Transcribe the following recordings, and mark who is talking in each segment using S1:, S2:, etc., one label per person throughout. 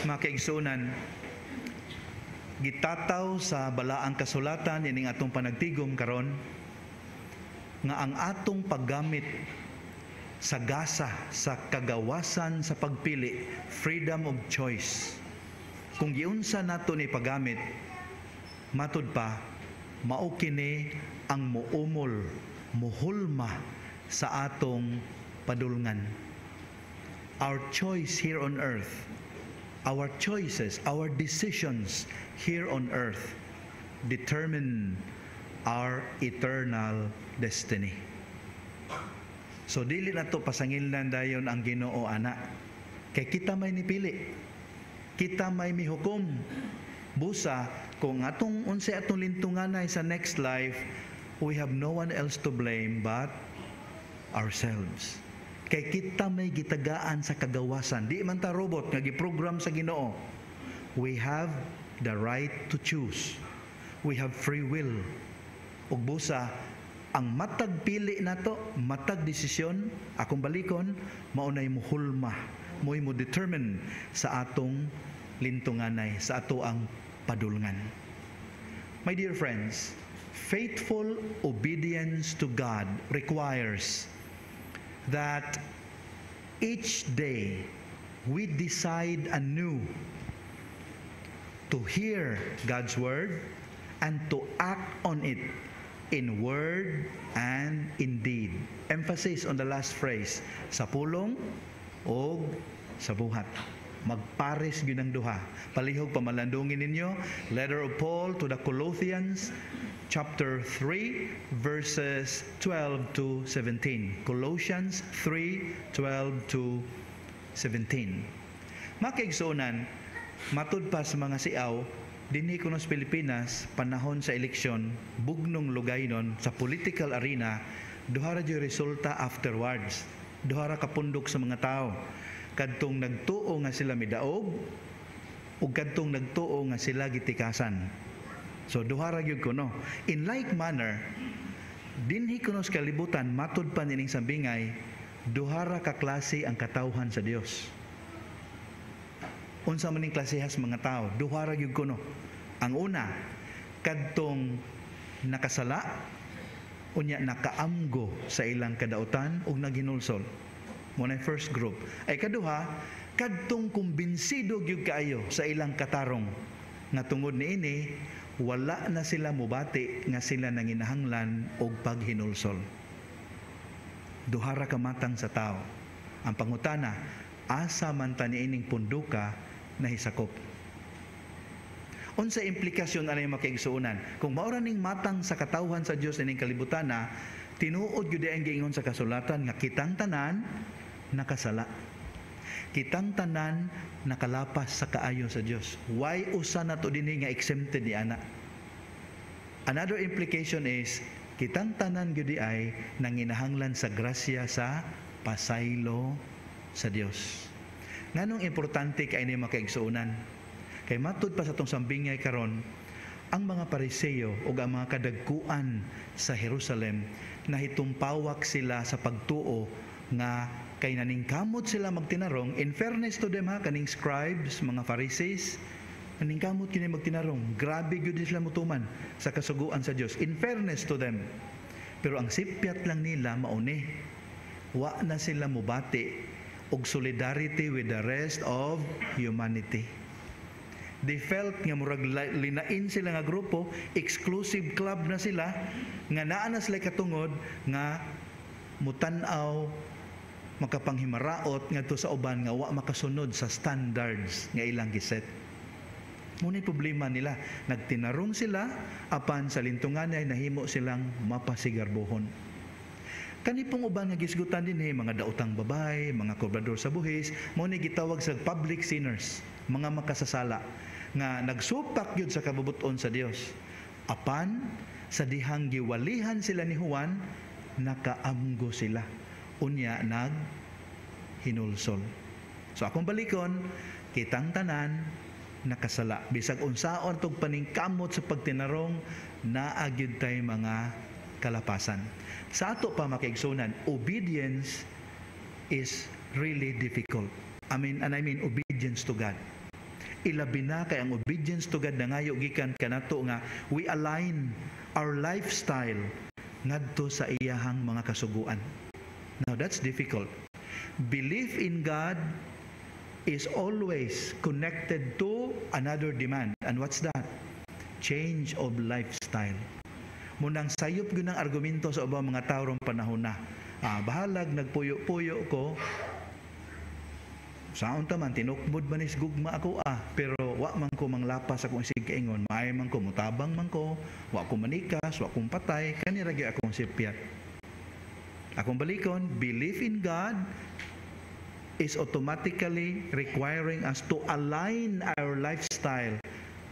S1: Mga kaigsunan, gitataw sa balaang kasulatan ining atong panagtigom karon nga ang atong paggamit sa gasa sa kagawasan sa pagpili, freedom of choice. Kung giunsa nato ni paggamit, matud pa mao kini ang muumol, muhulma sa atong padulngan. Our choice here on earth, our choices, our decisions here on earth determine our eternal destiny. So dili na to pasangilnan dayon ang Ginoo ana. Kay kita may nipili. Kita may mihukom. Busa kung atong unsay atong lintunganay sa next life, we have no one else to blame but ourselves. Kay kita may gitagaan sa kagawasan. Di man ta robot nga giprogram sa Ginoo. We have the right to choose. We have free will. Ug busa ang matag pili nato, matag desisyon, akong balikon, maunay muhulma, mo'y mo determine sa atong lintunganay, sa ato ang padulngan. My dear friends, faithful obedience to God requires that each day we decide anew to hear God's word and to act on it in word and in deed. Emphasis on the last phrase, sa pulong o sa buhat. Magpares gyud ang duha. Palihog pamalandungin ninyo, letter of Paul to the Colossians, chapter 3, verses 12 to 17. Colossians 3, 12 to 17. Mga kaigsuonan, matud pa sa mga siaw, dinhi kuno sa Pilipinas, panahon sa eleksyon, bugnong lugaynon sa political arena, duha ra jud resulta afterwards. Duha ra kapundok sa mga tao. Kadtong nagtuo nga sila midaog, ug kadtong nagtuo nga sila gitikasan. So duha ra gyud kuno. In like manner, dinhi kuno sa kalibutan, matud pa nining sambingay, duha ra ka klase ang katawhan sa Dios. Unsa man ning klasehas mga tao, duha ra gyud kuno. Ang una, kadtong nakasala, unya nakaamgo sa ilang kadautan ug naghinulsol. Muna first group. Ay kaduha, kadtong kumbinsido gyud kaayo sa ilang katarong nga tungod niini wala na sila mubati nga sila nanginahanglan og paghinulsol. Duha ra ka matang sa tao. Ang pangutana, asa man ta niining punduka na hisakop. Unsa implikasyon anay makaigsuonan? Kung maura ning matang sa katawhan sa Dios ining kalibutana, tinuod gyud ang giingon sa kasulatan nga kitang tanan nakasala. Kitang tanan nakalapas sa kaayo sa Dios. Why usa nato dinhi nga exempted ni ana? Another implication is kitang tanan gyud ay nanginahanglan sa grasya sa pasaylo sa Dios. Nganong importante kay ini makaigsuonan? Kay matud pa sa tong sambingay karon, ang mga Pariseo o ang mga kadagkuan sa Jerusalem nahitumpawak sila sa pagtuo nga kay naningkamot sila magtinarong. In fairness to them, kaning scribes, mga Pharisees, naningkamot kini magtinarong. Grabe gyud sila mutuman sa kasuguan sa Dios. In fairness to them. Pero ang sipyat lang nila mauni, wa na sila mubati og solidarity with the rest of humanity. They felt nga murag linain sila nga grupo, exclusive club na sila, nga naa na sila katungod nga mutanaw, makapanghimaraot ngadto sa uban nga wa makasunod sa standards nga ilang giset. Muna problema nila, nagtinarong sila apan sa lintungan ay nahimo silang mapasigarbohon. Kani pong uban nga gisgutan din mga daotang babay, mga kobrador sa buhis, mo ni gitawag sa public sinners, mga makasasala nga nagsupak gyud sa kabubuton sa Dios. Apan sa dihang giwalihan sila ni Juan, nakaamgo sila. Unya nag hinulsol. So akong balikon, kitang tanan nakasala. Bisag unsaon tog paningkamot sa pagtinarong, naagyud tay mga kalapasan. Sa ato pa makaigsunan, obedience is really difficult. I mean obedience to God. Ilabi na kay ang obedience to God nangayo gikan kanato nga we align our lifestyle ngadto sa iyahang mga kasuguan. Now that's difficult. Belief in God is always connected to another demand. And what's that? Change of lifestyle. Munang sayop gyud ang argumento sa ubang mga tawo rong panahon na. Bahalag nagpuyo-puyo ko. Saon ta man tinukbod man is gugma ako pero wa man ko manglapas akong isig kaingon, maay man ko mutabang man ko, wa ko manikas, wa kong patay, kani ra gyud akong sipyat. Akong balikon, belief in God is automatically requiring us to align our lifestyle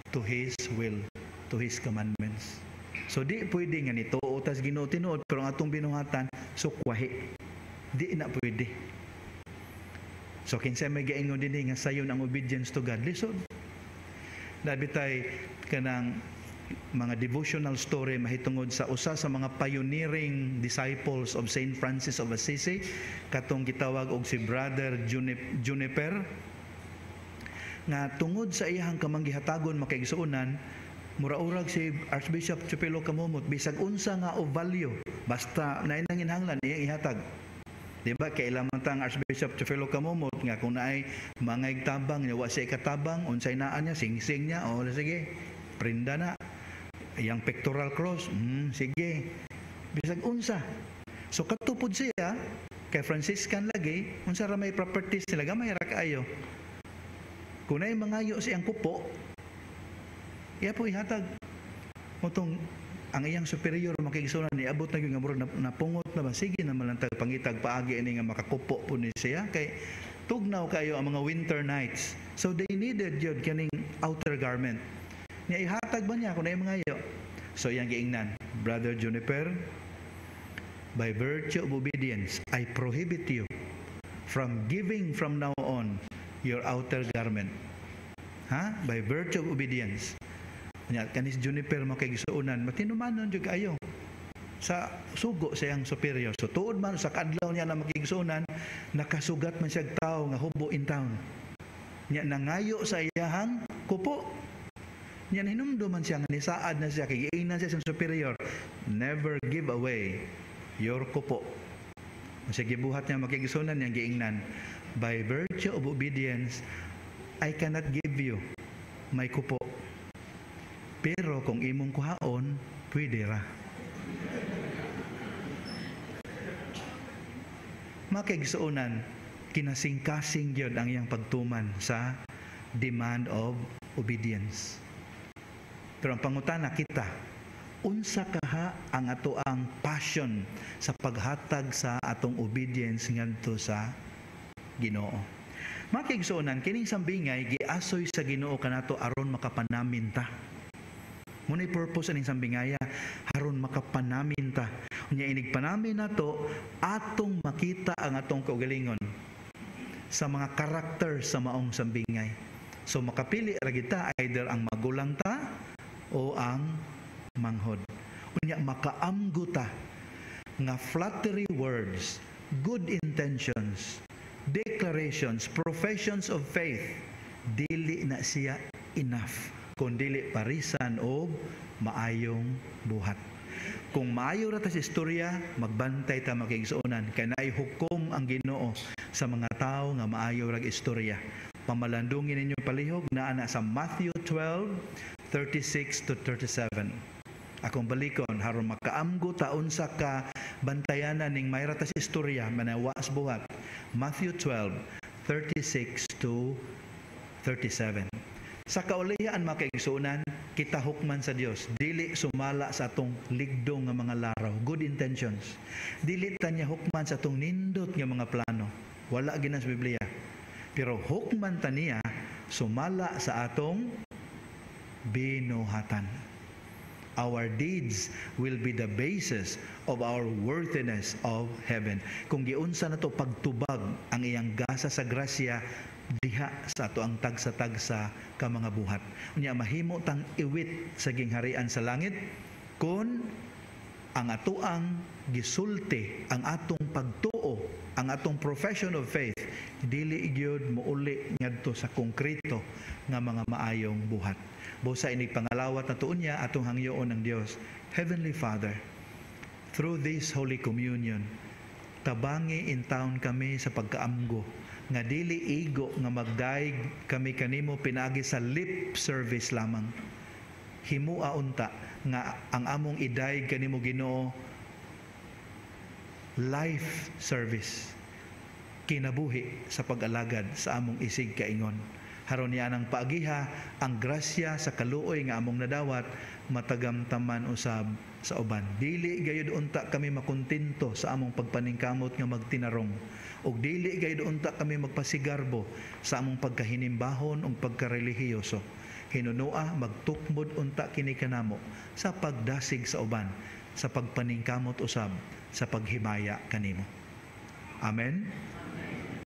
S1: to His will, to His commandments. So di pwede nga nito utas Ginoo tinuod pero ang atong binuhatan sukwahi. Di na pwede. So kinsa may gaingon dinhi nga sayon ang obedience to God, lisod. Dabitay kanang mga devotional story mahitungod sa usa sa mga pioneering disciples of Saint Francis of Assisi, katong gitawag og si Brother Juniper, nga tungod sa iyang kamanggihatagon makaigsuonan, mura-urag si Archbishop Chupilo Camumot bisag unsa nga o value basta nainang inhanglan iyang ihatag. Diba kailan man tang Archbishop Chupilo Camumot nga kung naay mga igtabang niya wa siya ikatabang unsay naan niya sing-sing niya sige prinda na iyang pectoral cross sige bisag unsa. So katupod siya kay Franciscan lagi unsa ra may properties sila gamay ra kaayo. Kung naay mangayo siyang kupo iya po ihatag motong ang iyang superior makigsunan niabot na gyud nga murag napungot na ba sige na malantag pangitag paagi ini nga makakupo po ni siya kay tugnaw kayo ang mga winter nights. So they needed yun kaning outer garment. Niya ihatag ba niya kung na mga iyo? So iyang giingnan, Brother Juniper, by virtue of obedience, I prohibit you from giving from now on your outer garment. By virtue of obedience. Nya kanis Juniper makigsuonan matinumanon jud kayo sa sugo sa iyang superior. So tuod man sa kadlaw niya na makigsuonan nakasugat man siya tawo nga hubo in town. Nya nangayo sa iyahang kupo. Nya hinumdo man siya nga nisaad na siya kay giingnan siya sa superior. Never give away your kupo. Sige buhat niya makigsuonan niya giingnan. By virtue of obedience, I cannot give you my kupo. Pero kung imong kuhaon, pwede ra. Makigsuonan, kinasing-kasing yun ang iyang pagtuman sa demand of obedience. Pero ang pangutana kita, unsa kaha ang ato ang passion sa paghatag sa atong obedience ngadto sa Ginoo. Makigsuonan, kining sambingay giasoy sa Ginoo kanato aron makapanamin ta. Muna'y purpose aning sambingaya haron makapanamin ta. Unya inig panamin nato atong makita ang atong kaugalingon sa mga karakter sa maong sambingay. So makapili ra kita either ang magulang ta o ang manghod. Unya makaamgo ta nga flattery words, good intentions, declarations, professions of faith dili na siya enough kung dili parisan o maayong buhat. Kung maayo ra ta sa istorya, magbantay ta makigsuonan kay naay hukom ang Ginoo sa mga tawo nga maayo ra istorya. Pamalandungin ninyo palihog naa na sa Matthew 12:36 to 37. Akong balikon haron makaamgo ta unsa ka bantayanan ning mayra ta sa istorya manawas buhat. Matthew 12:36 to 37. Sa kaulihan makigsuonan, kita hukman sa Dios, dili sumala sa atong ligdong nga mga laraw, good intentions. Dili ta niya hukman sa atong nindot nga mga plano. Wala gina sa Biblia. Pero hukman ta niya sumala sa atong binuhatan. Our deeds will be the basis of our worthiness of heaven. Kung giunsa nato pagtubag ang iyang gasa sa grasya diha sa ato ang tagsa-tagsa ka mga buhat. Unya mahimo tang iwit sa gingharian sa langit kun ang atuang gisulti, ang atong pagtuo, ang atong profession of faith, dili gyud muuli ngadto sa konkreto nga mga maayong buhat. Busa inig pangalawat na tuon niya atong hangyoon ng Dios. Heavenly Father, through this Holy Communion, tabangi in town kami sa pagkaamgo nga dili igo nga magdaig kami kanimo pinagi sa lip service lamang. Himua unta nga ang among idaig kanimo Ginoo life service, kinabuhi sa pag-alagad sa among isig kaingon. Haron niya ang paagiha, ang grasya sa kaluoy nga among nadawat, matagamtaman usab sa uban. Dili gayud unta kami makontento sa among pagpaningkamot nga magtinarong, ug dili gayud unta kami magpasigarbo sa among pagkahinimbahon ug pagkarelihiyoso. Hinunua magtukmod unta kini kanamo sa pagdasig sa uban, sa pagpaningkamot usab sa paghimaya kanimo. Amen.